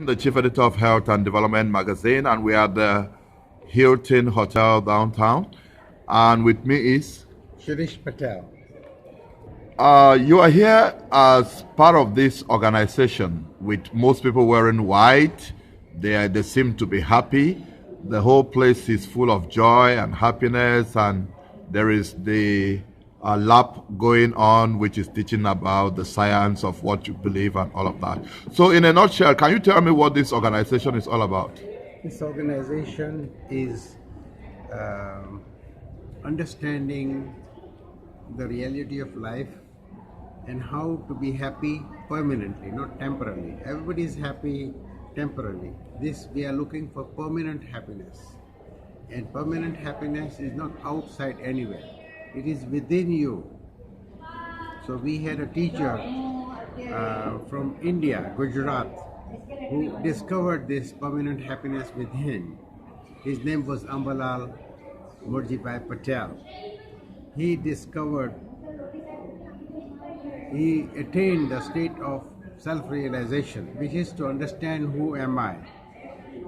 The chief editor of Health and Development magazine, and we are at the Hilton Hotel downtown. And with me is Shirish Patel. you are here as part of this organization with most people wearing white. They seem to be happy. The whole place is full of joy and happiness, and there is the lab going on, which is teaching about the science of what you believe and all of that. So, in a nutshell, can you tell me what this organization is all about? This organization is um, understanding the reality of life and how to be happy permanently, not temporarily. Everybody is happy temporarily. This we are looking for permanent happiness, and permanent happiness is not outside anywhere. It is within you. So we had a teacher from India, Gujarat, who discovered this permanent happiness within. His name was Ambalal Murjibhai Patel. He discovered, he attained the state of self-realization, which is to understand who am I.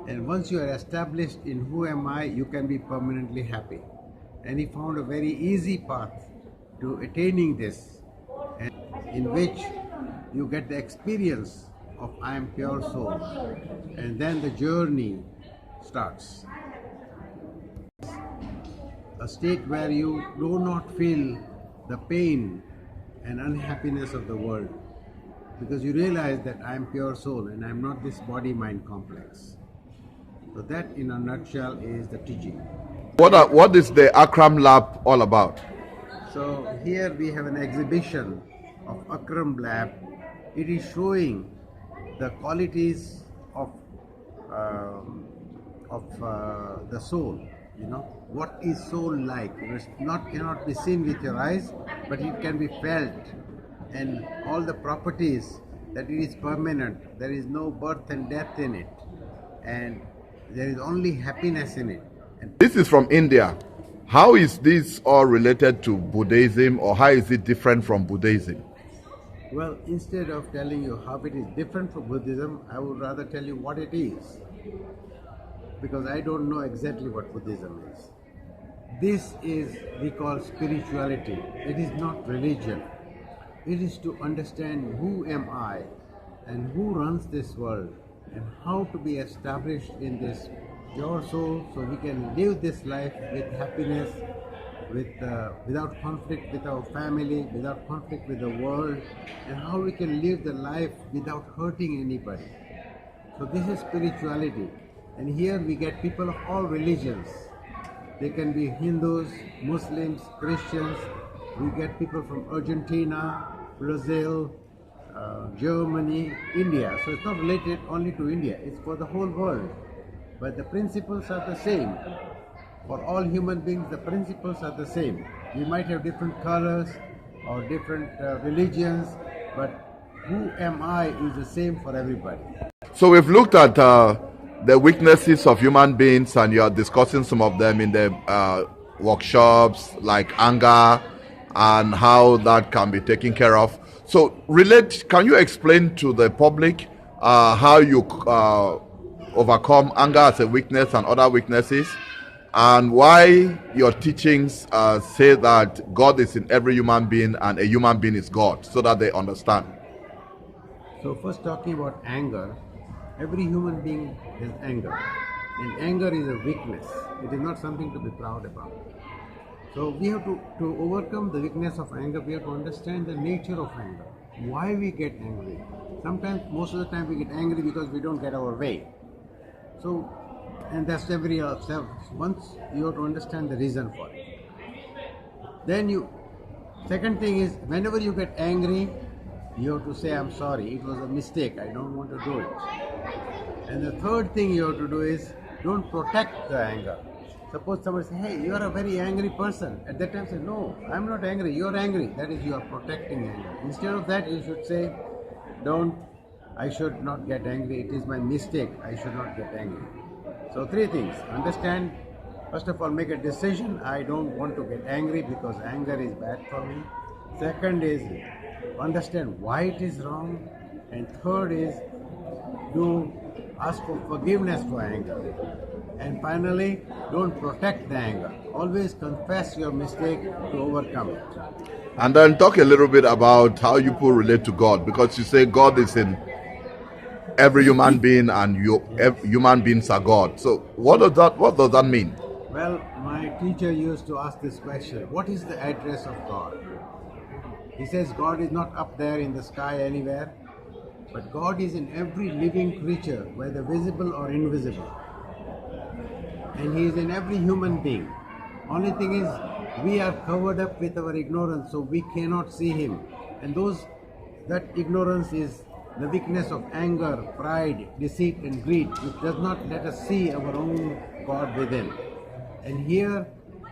And once you are established in who am I, you can be permanently happy. And he found a very easy path to attaining this, and in which you get the experience of I am pure soul, and then the journey starts. A state where you do not feel the pain and unhappiness of the world, because you realize that I am pure soul and I am not this body-mind complex. So that in a nutshell is the teaching. What is the Akram Lab all about? So here we have an exhibition of Akram Lab. It is showing the qualities of the soul. You know, what is soul like? It cannot be seen with your eyes, but it can be felt, and all the properties that it is permanent. There is no birth and death in it, and there is only happiness in it. And This is from India. How is this all related to Buddhism, or how is it different from Buddhism? well, instead of telling you how it is different from Buddhism, I would rather tell you what it is, because I don't know exactly what Buddhism is. This is, we call spirituality. It is not religion. It is to understand who am I and who runs this world and how to be established in this pure soul, so we can live this life with happiness, without conflict with our family, without conflict with the world, and how we can live the life without hurting anybody. So this is spirituality. And here we get people of all religions. They can be Hindus, Muslims, Christians. We get people from Argentina, Brazil, Germany, India. So it's not related only to India, it's for the whole world. But the principles are the same. For all human beings, the principles are the same. We might have different colors or different religions, but who am I is the same for everybody. So we've looked at the weaknesses of human beings, and you are discussing some of them in the workshops, like anger and how that can be taken care of. So, can you explain to the public how you overcome anger as a weakness and other weaknesses, and why your teachings say that God is in every human being and a human being is God, so that they understand? So first, talking about anger, every human being has anger, and anger is a weakness. It is not something to be proud about. So we have to overcome the weakness of anger. We have to understand the nature of anger, why we get angry. Sometimes, most of the time, we get angry because we don't get our way. So, and that's every once you have to understand the reason for it. Then second thing is, whenever you get angry, you have to say, I'm sorry, it was a mistake, I don't want to do it. And the third thing you have to do is, don't protect the anger. Suppose somebody says, hey, you are a very angry person. At that time say, no, I'm not angry, you are angry. That is, you are protecting anger. Instead of that, you should say, I should not get angry, it is my mistake, I should not get angry. So three things: understand, first of all, make a decision, I don't want to get angry because anger is bad for me. Second is, understand why it is wrong. And third is, do Ask for forgiveness for anger. And finally, don't protect the anger. Always confess your mistake to overcome it. And then talk a little bit about how you people relate to God, because you say God is in every human being, and human beings are God. So what does that mean? Well, my teacher used to ask this question: what is the address of God? He says God is not up there in the sky anywhere, but God is in every living creature, whether visible or invisible. And He is in every human being. Only thing is, we are covered up with our ignorance, so we cannot see Him. And that ignorance is the weakness of anger, pride, deceit, and greed, which does not let us see our own God within. And here,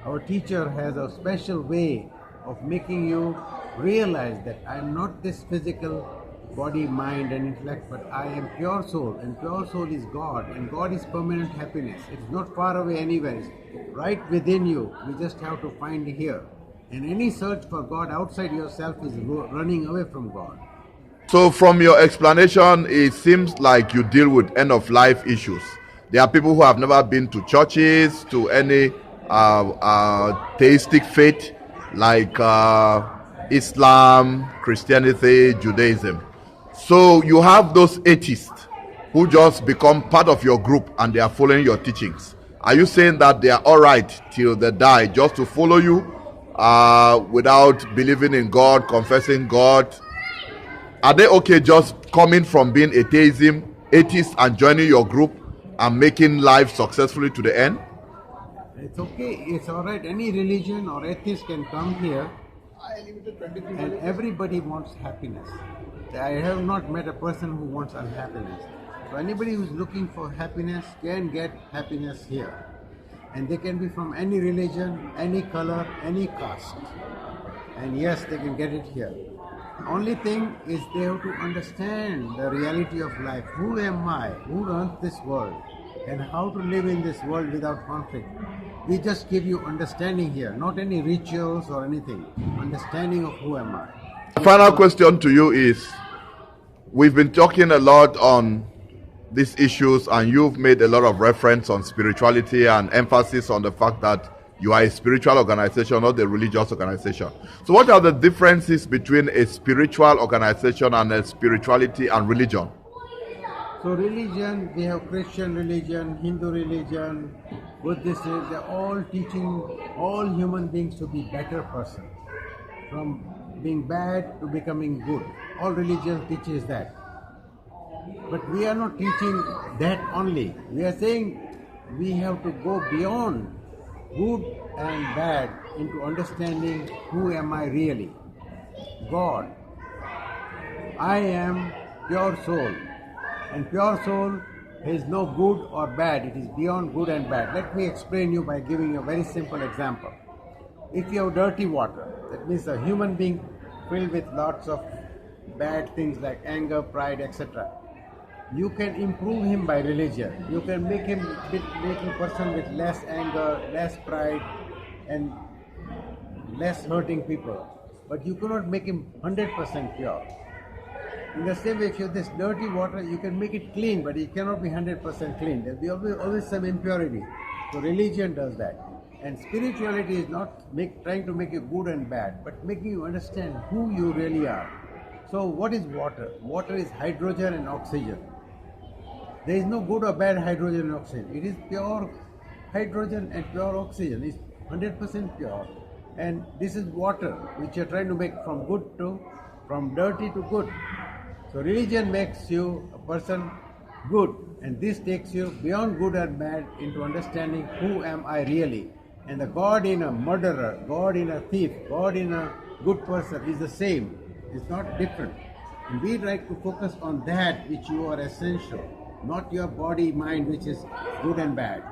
our teacher has a special way of making you realize that I am not this physical body, mind, and intellect, but I am pure soul, and pure soul is God, and God is permanent happiness. It is not far away anywhere. It's right within you. We just have to find it here. And any search for God outside yourself is running away from God. So from your explanation, it seems like you deal with end-of-life issues. There are people who have never been to churches, to any theistic faith like Islam, Christianity, Judaism. So you have those atheists who just become part of your group and they are following your teachings. Are you saying that they are all right till they die just to follow you without believing in God, confessing God? Are they okay just coming from being atheist and joining your group and making life successfully to the end? It's okay. It's all right. Any religion or atheist can come here, and everybody wants happiness. I have not met a person who wants unhappiness. So anybody who's looking for happiness can get happiness here. And they can be from any religion, any color, any caste. And yes, they can get it here. The only thing is they have to understand the reality of life. Who am I? Who runs this world? And how to live in this world without conflict. We just give you understanding here, not any rituals or anything. Understanding of who am I. The final question to you is, we've been talking a lot on these issues, and you've made a lot of reference on spirituality and emphasis on the fact that you are a spiritual organization, not a religious organization. So what are the differences between a spiritual organization and a spirituality and religion? So religion, we have Christian religion, Hindu religion, Buddhist, they're all teaching all human beings to be better persons. From being bad to becoming good. All religion teaches that. But we are not teaching that only. We are saying we have to go beyond good and bad into understanding who am I really. God. I am pure soul. And pure soul is no good or bad. It is beyond good and bad. Let me explain you by giving you a very simple example. If you have dirty water, that means a human being filled with lots of bad things like anger, pride, etc. You can improve him by religion. You can make a person with less anger, less pride, and less hurting people. But you cannot make him 100% pure. In the same way, if you have this dirty water, you can make it clean, but it cannot be 100% clean. There will be always some impurity. So religion does that. And spirituality is not trying to make you good and bad, but making you understand who you really are. So what is water? Water is hydrogen and oxygen. There is no good or bad hydrogen and oxygen. It is pure hydrogen and pure oxygen. It's 100% pure. And this is water, which you're trying to make from dirty to good. So religion makes you a person good, and this takes you beyond good and bad into understanding who am I really. And the God in a murderer, God in a thief, God in a good person is the same. It's not different. And we try to focus on that which you are essential, not your body, mind, which is good and bad.